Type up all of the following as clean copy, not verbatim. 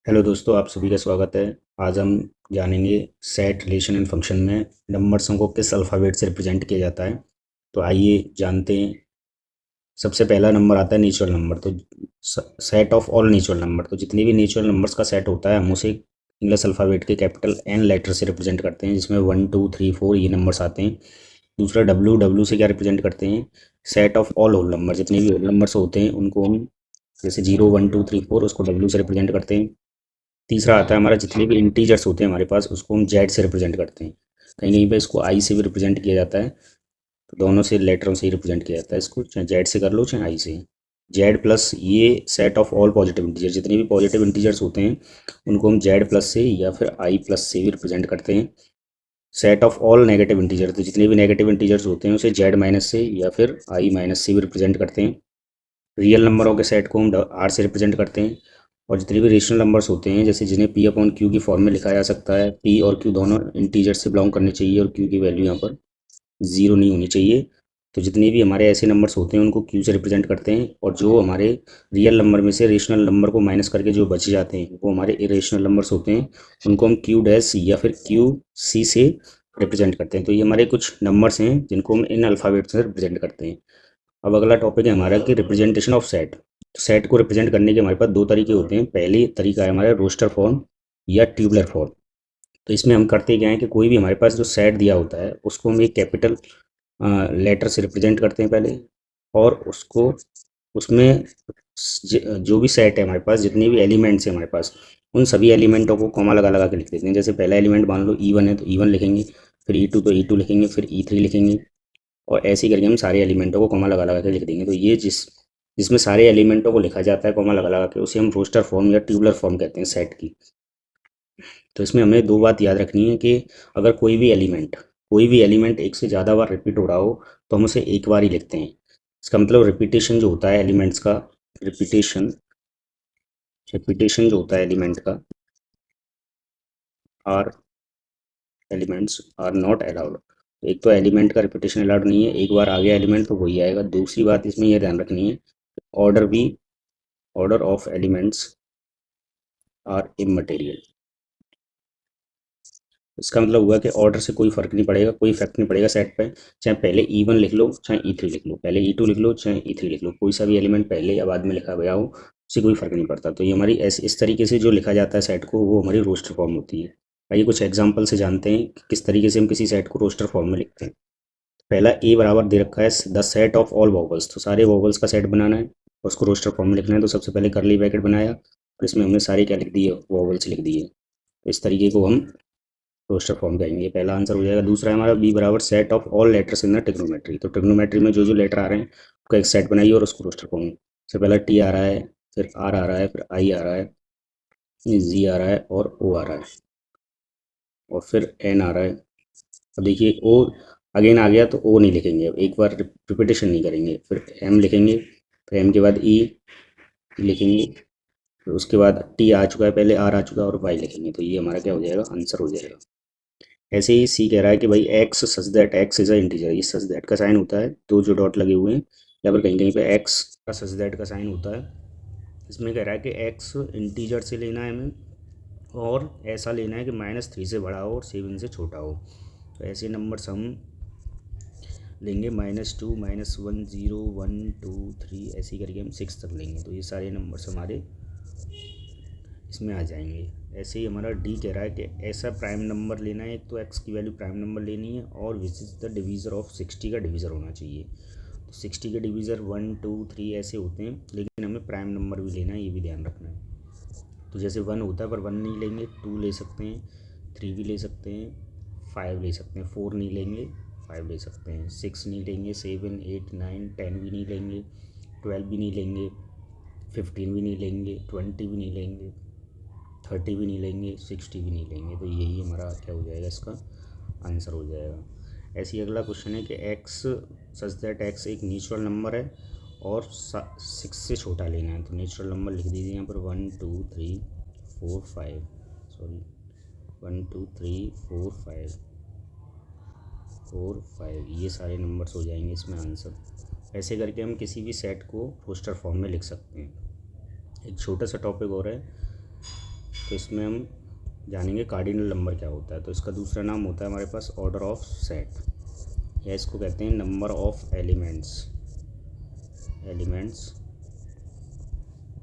Hello दोस्तों, आप सभी का स्वागत है। आज हम जानेंगे सेट रिलेशन एंड फंक्शन में नंबर्सों को किस अल्फ़ाबेट से रिप्रेजेंट किया जाता है। तो आइए जानते हैं। सबसे पहला नंबर आता है नेचुरल नंबर। तो set of all natural number, तो जितने भी नेचुरल नंबर्स का सेट होता है हम उसे इंग्लिश अल्फ़ाबेट के कैपिटल एन लेटर से रिप्रेजेंट करते हैं, जिसमें 1 2 3 4 ये नंबर्स आते हैं। दूसरा डब्ल्यू, डब्ल्यू से क्या रिप्रेजेंट करते हैं? Set of all whole number, जितने भी होल नंबर्स होते हैं उनको हम, जैसे 0 1 2 3 4, उसको डब्ल्यू से रिप्रेजेंट करते हैं। तीसरा आता है हमारा, जितने भी इंटीजर्स होते हैं हमारे पास उसको हम जेड से रिप्रेजेंट करते हैं। कहीं कहीं पे इसको आई से भी रिप्रेजेंट किया जाता है। तो दोनों से लेटरों से ही रिप्रेजेंट किया जाता है इसको, चाहे जेड से कर लो चाहे आई से। जेड प्लस, ये set of all positive integer, जितने भी पॉजिटिव इंटीजर्स होते हैं उनको हम जेड प्लस से या फिर आई प्लस से भी रिप्रेजेंट करते हैं। Set of all negative integer, तो जितने भी नेगेटिव इंटीजर्स होते हैं उसे जेड माइनस से या फिर आई माइनस से भी रिप्रेजेंट करते हैं। रियल नंबरों के सेट को हम आर से रिप्रेजेंट करते हैं। और जितने भी रेशनल नंबर्स होते हैं, जैसे जिन्हें पी अपॉन क्यू की फॉर्म में लिखा जा सकता है, पी और क्यू दोनों इंटीजर से बिलोंग करने चाहिए और क्यू की वैल्यू यहाँ पर जीरो नहीं होनी चाहिए। तो जितने भी हमारे ऐसे नंबर्स होते हैं उनको क्यू से रिप्रेजेंट करते हैं। और जो हमारे रियल नंबर में से रेशनल नंबर को माइनस करके जो बच जाते हैं वो हमारे इरेशनल नंबर्स होते हैं, उनको हम क्यू डैश या फिर क्यू सी से रिप्रेजेंट करते हैं। तो ये हमारे कुछ नंबर्स हैं जिनको हम इन अल्फ़ाबेट से रिप्रेजेंट करते हैं। अब अगला टॉपिक है हमारा कि रिप्रेजेंटेशन ऑफ सेट। तो सेट को रिप्रेजेंट करने के हमारे पास दो तरीके होते हैं। पहली तरीका है हमारा रोस्टर फॉर्म या ट्यूबलर फॉर्म। तो इसमें हम करते क्या है कि कोई भी हमारे पास जो सेट दिया होता है उसको हम एक कैपिटल लेटर से रिप्रेजेंट करते हैं पहले, और उसको उसमें जो भी सेट है हमारे पास, जितने भी एलिमेंट्स हैं हमारे पास, उन सभी एलिमेंटों को कॉमा लगा लगा के लिख देते हैं। जैसे पहला एलिमेंट मान लो ई वन है तो ई वन लिखेंगे, फिर ई टू तो ई टू लिखेंगे, फिर ई थ्री लिखेंगे, और ऐसे ही करके हम सारे एलिमेंटों को कॉमा लगा लगा के लिख देंगे। तो ये जिसमें सारे एलिमेंटों को लिखा जाता है कॉमा लगा लगा के, उसे हम रोस्टर फॉर्म या ट्यूबलर फॉर्म कहते हैं सेट की। तो इसमें हमें दो बात याद रखनी है कि अगर कोई भी एलिमेंट एक से ज़्यादा बार रिपीट हो रहा हो तो हम उसे एक बार ही लिखते हैं। इसका मतलब रिपीटेशन जो होता है एलिमेंट्स का, रिपीटेशन रिपीटेशन जो होता है एलिमेंट का, are elements are not allowed. एक तो एलिमेंट का रिपीटेशन अलाउड नहीं है, एक बार आ गया एलिमेंट तो वही आएगा। दूसरी बात इसमें यह ध्यान रखनी है, ऑर्डर भी, order of elements are immaterial. इसका मतलब हुआ कि ऑर्डर से कोई फर्क नहीं पड़ेगा, कोई इफेक्ट नहीं पड़ेगा सेट पे। चाहे पहले ई वन लिख लो चाहे ई थ्री लिख लो, पहले ई टू लिख लो चाहे ई थ्री लिख लो, कोई सा भी एलिमेंट पहले या बाद में लिखा गया हो उससे कोई फर्क नहीं पड़ता। तो ये हमारी ऐसे इस तरीके से जो लिखा जाता है सेट को, वो हमारी रोस्टर फॉर्म होती है। आइए कुछ एग्जाम्पल से जानते हैं कि किस तरीके से हम किसी सेट को रोस्टर फॉर्म में लिखते हैं। पहला ए बराबर दे रखा है the set of all vowels, तो सारे वॉवल्स का सेट बनाना है और उसको रोस्टर फॉर्म में लिखना है। तो सबसे पहले करली ब्रैकेट बनाया और इसमें हमने सारे क्या लिख दिए, वॉवल्स लिख दिए। तो इस तरीके को हम रोस्टर फॉर्म करेंगे, ये पहला आंसर हो जाएगा। दूसरा है हमारा बी बराबर set of all letters in the trigonometry. तो ट्रिग्नोमेट्री में जो जो लेटर आ रहे हैं उसका एक सेट बनाइए और उसको रोस्टर फॉर्म। सबसे पहला टी आ रहा है, फिर आर आ रहा है, फिर आई आ रहा है, जी आ रहा है और ओ आ रहा है, और फिर एन आ रहा है। अब देखिए ओ अगेन आ गया तो ओ नहीं लिखेंगे, अब एक बार रिपीटेशन नहीं करेंगे। फिर एम लिखेंगे, फिर एम के बाद ई लिखेंगे, फिर उसके बाद टी आ चुका है, पहले आर आ चुका है, और वाई लिखेंगे। तो ये हमारा क्या हो जाएगा, आंसर हो जाएगा। ऐसे ही सी कह रहा है कि भाई x such that x is a integer. ये सच दैट का साइन होता है, दो जो डॉट लगे हुए हैं, या फिर कहीं कहीं पे एक्स का सच दैट का साइन होता है। इसमें कह रहा है कि एक्स इंटीजर से लेना है हमें, और ऐसा लेना है कि -3 से बड़ा हो और 7 से छोटा हो। तो ऐसे नंबर्स हम लेंगे -2 -1 0 1 2 3, ऐसे ही करके हम 6 तक लेंगे। तो ये सारे नंबर्स हमारे इसमें आ जाएंगे। ऐसे ही हमारा डी कह रहा है कि ऐसा प्राइम नंबर लेना है, एक तो एक्स की वैल्यू प्राइम नंबर लेनी है और which is the divisor of 60 का डिवीज़र होना चाहिए। तो 60 के डिवीज़र 1 2 3 ऐसे होते हैं, लेकिन हमें प्राइम नंबर भी लेना है, ये भी ध्यान रखना है। तो जैसे 1 होता है पर 1 नहीं लेंगे, 2 ले सकते हैं, 3 भी ले सकते हैं, 5 ले सकते हैं, 4 नहीं लेंगे, 5 ले सकते हैं, 6 नहीं लेंगे, 7 8 9 10 भी नहीं लेंगे, 12 भी नहीं लेंगे, 15 भी नहीं लेंगे, 20 भी नहीं लेंगे, 30 भी नहीं लेंगे, 60 भी नहीं लेंगे। तो यही हमारा क्या हो जाएगा, इसका आंसर हो जाएगा। ऐसे ही अगला क्वेश्चन है कि एक्स सच दैट एक्स एक नेचुरल नंबर है और 6 से छोटा लेना है। तो नेचुरल नंबर लिख दीजिए यहाँ पर 1 2 3 4 5, सॉरी 1 2 3 4 5 4 5, ये सारे नंबर्स हो जाएंगे इसमें आंसर। ऐसे करके हम किसी भी सेट को रोस्टर फॉर्म में लिख सकते हैं। एक छोटा सा टॉपिक और है तो इसमें हम जानेंगे कार्डिनल नंबर क्या होता है। तो इसका दूसरा नाम होता है हमारे पास ऑर्डर ऑफ सेट, या इसको कहते हैं number of elements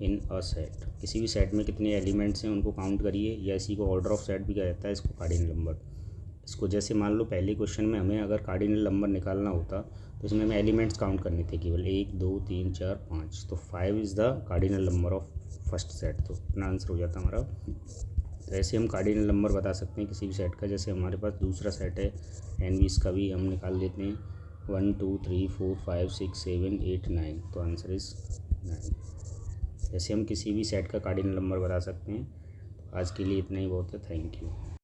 in a set. किसी भी सेट में कितने एलिमेंट्स हैं उनको काउंट करिए, या इसी को ऑर्डर ऑफ सेट भी कहा जाता है, इसको कार्डिनल नंबर। इसको जैसे मान लो पहले क्वेश्चन में हमें अगर कार्डिनल नंबर निकालना होता तो इसमें हमें एलिमेंट्स काउंट करने थे केवल 1 2 3 4 5, तो 5 is the cardinal number of first set, तो अपना आंसर हो जाता हमारा। तो ऐसे हम कार्डिनल नंबर बता सकते हैं किसी भी सेट का। जैसे हमारे पास दूसरा सेट है एन वी, इसका भी हम निकाल लेते हैं 1 2 3 4 5 6 7 8 9, तो आंसर इज़ 9। ऐसे हम किसी भी सेट का कार्डिनल नंबर बता सकते हैं। तो आज के लिए इतना ही बहुत है। Thank you.